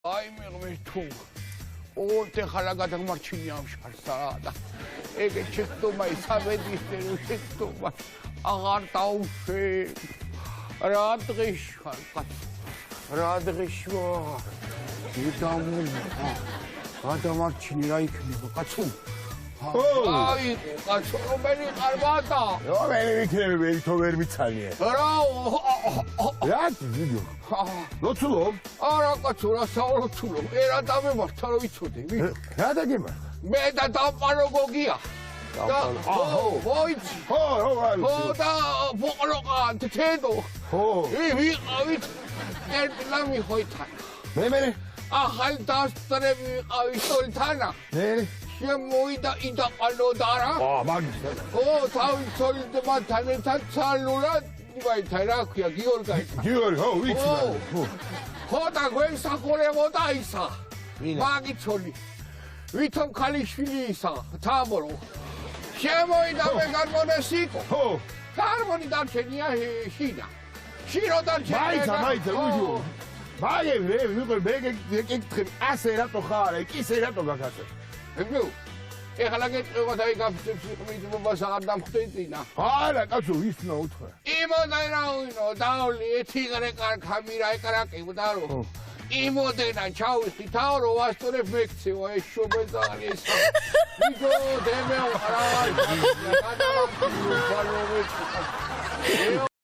აი მიღმის თუ ეხლა გადაგმარჩინე ამ შარსა და ეგ ჩეხტომა ისაბედისტერო ჩეხტომა აღარ დაუშვებ რა დღეს ხარ რა დღეს ვარ გადამარჩინე რა იქნება კაცო აი კაცო რომელი ყარბატა რომელი იქნება ვერითო ვერ მიცანიე რა რა ვიდეო ლოცულო არა კაცო რა საოლოცულო ერა დამემართა რომ ვიცოდე რა დაგემარ მე და დამყარო გოგია და ვოიცი ხო და ბოყროყან თეთო ხო ვიყავით ერთლა მიხოითან მე ახალ დასწრები ვიყავით თორთანა მე შემოიდა იდაყალო და რა მაგის ხო თავის თორითმათან ერთად ცალურად ვაითა რა ქვია გიორგაითა გიორგი ხო ვიცი ხო და გვემსახურებო და ისა მაგიცოლი ვითომ ქალიშვილი ისა თამორო შემოიდა მე გარმონესიკო ხო გარმონი დარჩენია შინა შირო დარჩენია მაიცა ვიდეო მაგე მე გეკითხები ასე რატო ხარ ეკისე რატო გაგაცე ნუ ეხლა გეტყობა და იგაფიცებს მიდმობას აღარ დამხვდეინა არა კაცო ისნა უთხრა იმოდა რაუინო დაოლი ეთიგრე კარქამირა ეკრაკებდა რო იმოდენა ჩავიხი თავრო ვასწორებ მექცევა ეს შობეზარი ეს ვიდო დემეო რა